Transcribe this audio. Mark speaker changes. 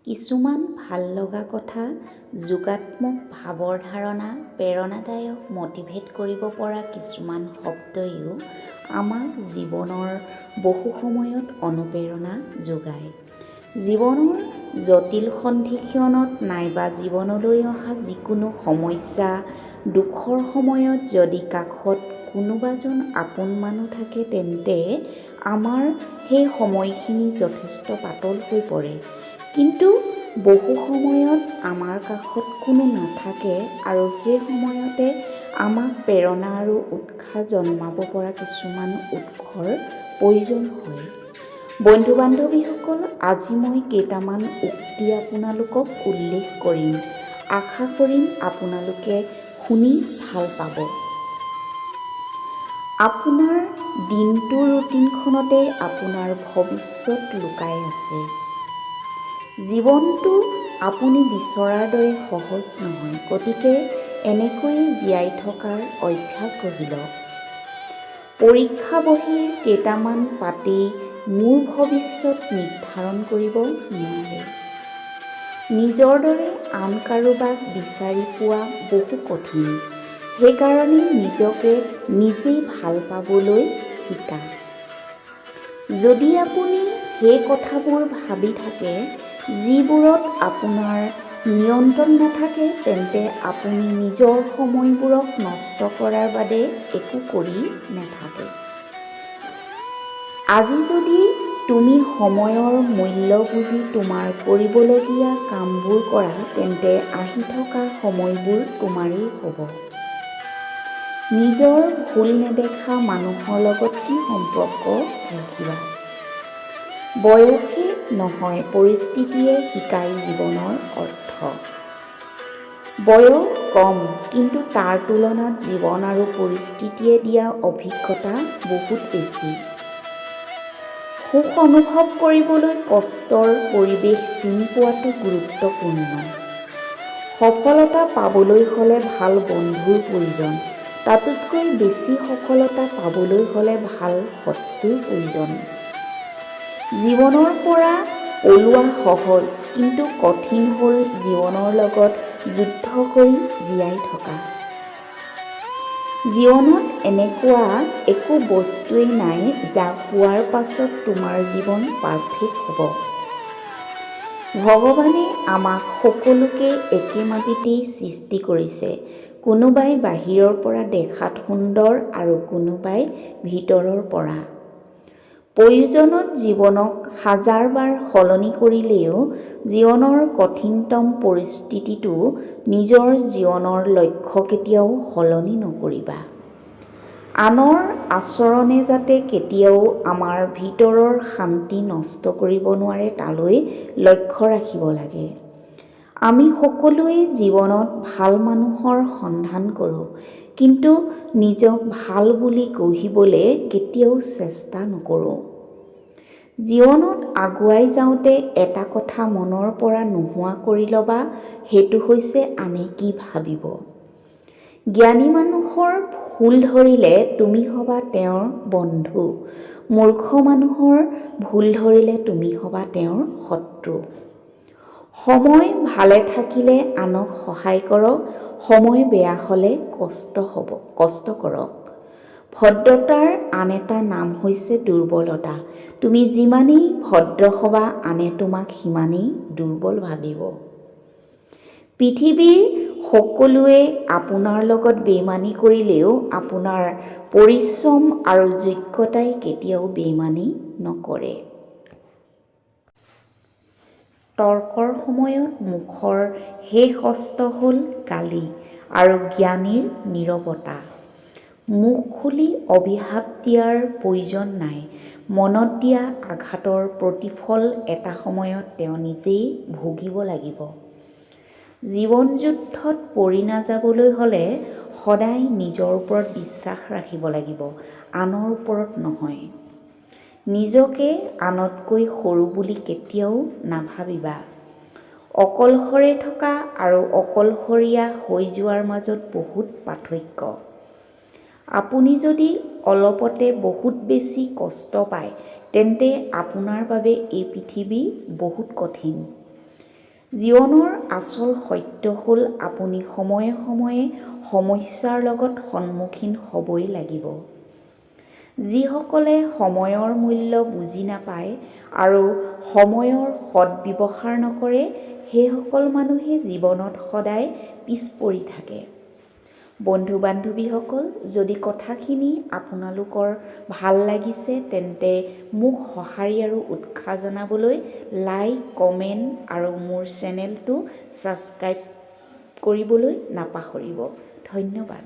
Speaker 1: কিছুমান ভাল লগা কথা, যোগাত্মক ভাৱৰ ধাৰণা, প্ৰেৰণাদায়ক মটিভেট কৰিব পৰা কিছুমান শব্দইও আমাক জীৱনৰ বহু সময়ত অনুপ্ৰেৰণা যোগায়। জীৱনৰ জটিল সন্ধিক্ষণত নাইবা জীৱনলৈ অহা যিকোনো সমস্যা, দুখৰ সময়ত যদি কাষত কোনোবাজন আপোন মানুহ থাকে তেন্তে আমাৰ সেই সময়খিনি যথেষ্ট পাতল হৈ পৰে। কিন্তু বহু সময়ত আমাৰ কাষত কোনো নাথাকে আৰু সেই সময়তে আমাক প্ৰেৰণা আৰু উৎসাহ জন্মাব পৰা কিছুমান উৎসৰ প্ৰয়োজন হয়। বন্ধু-বান্ধৱীসকল, আজি মই কেইটামান উক্তি আপোনালোকক উল্লেখ কৰিম। আশা কৰিম আপোনালোকে শুনি ভাল পাব। আপোনাৰ দিনটোৰ ৰুটিনখনতে আপোনাৰ ভৱিষ্যত লুকাই আছে। জীৱনটো আপুনি বিচৰাৰ দৰে সহজ নহয়, গতিকে এনেকৈয়ে জীয়াই থকাৰ অভ্যাস গঢ়ি লওক। পৰীক্ষা বহীৰ কেইটামান পাতেই মোৰ ভৱিষ্যত নিৰ্ধাৰণ কৰিব নোৱাৰে। নিজৰ দৰে আন কাৰোবাক বিচাৰি পোৱা বহু কঠিন। সেইকাৰণে নিজকে নিজেই ভাল পাবলৈ শিকা। যদি আপুনি সেই কথাবোৰ ভাবি থাকে যিবোৰত আপোনাৰ নিয়ন্ত্ৰণ নাথাকে, তেন্তে আপুনি নিজৰ সময়বোৰক নষ্ট কৰাৰ বাদে একো কৰি নাথাকে। আজি যদি তুমি সময়ৰ মূল্য বুজি তোমাৰ কৰিবলগীয়া কামবোৰ কৰা, তেন্তে আহি থকা সময়বোৰ তোমাৰেই হ'ব। নিজৰ ভুল নেদেখা মানুহৰ লগত কি সম্পৰ্ক ৰাখিবা? বয়সে নহয়, পৰিস্থিতিয়ে শিকায় জীৱনৰ অৰ্থ। বয়স কম, কিন্তু তাৰ তুলনাত জীৱন আৰু পৰিস্থিতিয়ে দিয়া অভিজ্ঞতা বহুত বেছি। সুখ অনুভৱ কৰিবলৈ কষ্টৰ পৰিৱেশ চিনি পোৱাটো গুৰুত্বপূৰ্ণ। সফলতা পাবলৈ হ'লে ভাল বন্ধুৰ প্ৰয়োজন। তাতোতকৈ বেছি সফলতা পাবলৈ হ'লে ভাল শত্ৰুৰ প্ৰয়োজন। জীৱনৰ পৰা ওলোৱা সহজ, কিন্তু কঠিন হ'ল জীৱনৰ লগত যুদ্ধ কৰি জীয়াই থকা। জীৱনত এনেকুৱা একো বস্তুৱেই নাই যাক পোৱাৰ পাছত তোমাৰ জীৱন পাৰফেক্ট হ'ব। ভগৱানে আমাক সকলোকে একে মাটিতেই সৃষ্টি কৰিছে। কোনোবাই বাহিৰৰ পৰা দেখাত সুন্দৰ আৰু কোনোবাই ভিতৰৰ পৰা। প্ৰয়োজনত জীৱনক হাজাৰবাৰ সলনি কৰিলেও জীৱনৰ কঠিনতম পৰিস্থিতিতো নিজৰ জীৱনৰ লক্ষ্য কেতিয়াও সলনি নকৰিবা। আনৰ আচৰণে যাতে কেতিয়াও আমাৰ ভিতৰৰ শান্তি নষ্ট কৰিব নোৱাৰে তালৈ লক্ষ্য ৰাখিব লাগে। আমি সকলোৱে জীৱনত ভাল মানুহৰ সন্ধান কৰোঁ, কিন্তু নিজক ভাল বুলি গঢ়িবলৈ কেতিয়াও চেষ্টা নকৰোঁ। জীৱনত আগুৱাই যাওঁতে এটা কথা মনৰ পৰা নোহোৱা কৰি ল'বা, সেইটো হৈছে আনে কি ভাবিব। জ্ঞানী মানুহৰ ভুল ধৰিলে তুমি হ'বা তেওঁৰ বন্ধু। মূৰ্খ মানুহৰ ভুল ধৰিলে তুমি হ'বা তেওঁৰ শত্ৰু। সময় ভালে থাকিলে আনক সহায় কৰক, সময় বেয়া হ'লে কষ্ট কৰক। ভদ্ৰতাৰ আন এটা নাম হৈছে দুৰ্বলতা। তুমি যিমানেই ভদ্ৰ হ'বা, আনে তোমাক সিমানেই দুৰ্বল ভাবিব। পৃথিৱীৰ সকলোৱে আপোনাৰ লগত বেইমানি কৰিলেও আপোনাৰ পৰিশ্ৰম আৰু যোগ্যতাই কেতিয়াও বেইমানি নকৰে। তৰ্কৰ সময়ত মুখৰ শেষ অস্ত্ৰ হ'ল গালি আৰু জ্ঞানীৰ নীৰৱতা। মুখ খুলি অভিশাপ দিয়াৰ প্ৰয়োজন নাই। মনত দিয়া আঘাতৰ প্ৰতিফল এটা সময়ত তেওঁ নিজেই ভুগিব লাগিব। জীৱন যুদ্ধত পৰি নাযাবলৈ হ'লে সদায় নিজৰ ওপৰত বিশ্বাস ৰাখিব লাগিব, আনৰ ওপৰত নহয়। নিজকে আনতকৈ সৰু বুলি কেতিয়াও নাভাবিবা। অকলশৰে থকা আৰু অকলশৰীয়া হৈ যোৱাৰ মাজত বহুত পাৰ্থক্য। আপুনি যদি অলপতে বহুত বেছি কষ্ট পায়, তেন্তে আপোনাৰ বাবে এই পৃথিৱী বহুত কঠিন। জীৱনৰ আচল সত্য হ'ল আপুনি সময়ে সময়ে সমস্যাৰ লগত সন্মুখীন হ'বই লাগিব। যিসকলে সময়ৰ মূল্য বুজি নাপায় আৰু সময়ৰ সদ্ব্যৱহাৰ নকৰে, সেইসকল মানুহে জীৱনত সদায় পিছ পৰি থাকে। বন্ধু বান্ধৱীসকল, যদি কথাখিনি আপোনালোকৰ ভাল লাগিছে তেন্তে মোক সঁহাৰি আৰু উৎসাহ জনাবলৈ লাইক, কমেণ্ট আৰু মোৰ চেনেলটো ছাবস্ক্ৰাইব কৰিবলৈ নাপাহৰিব। ধন্যবাদ।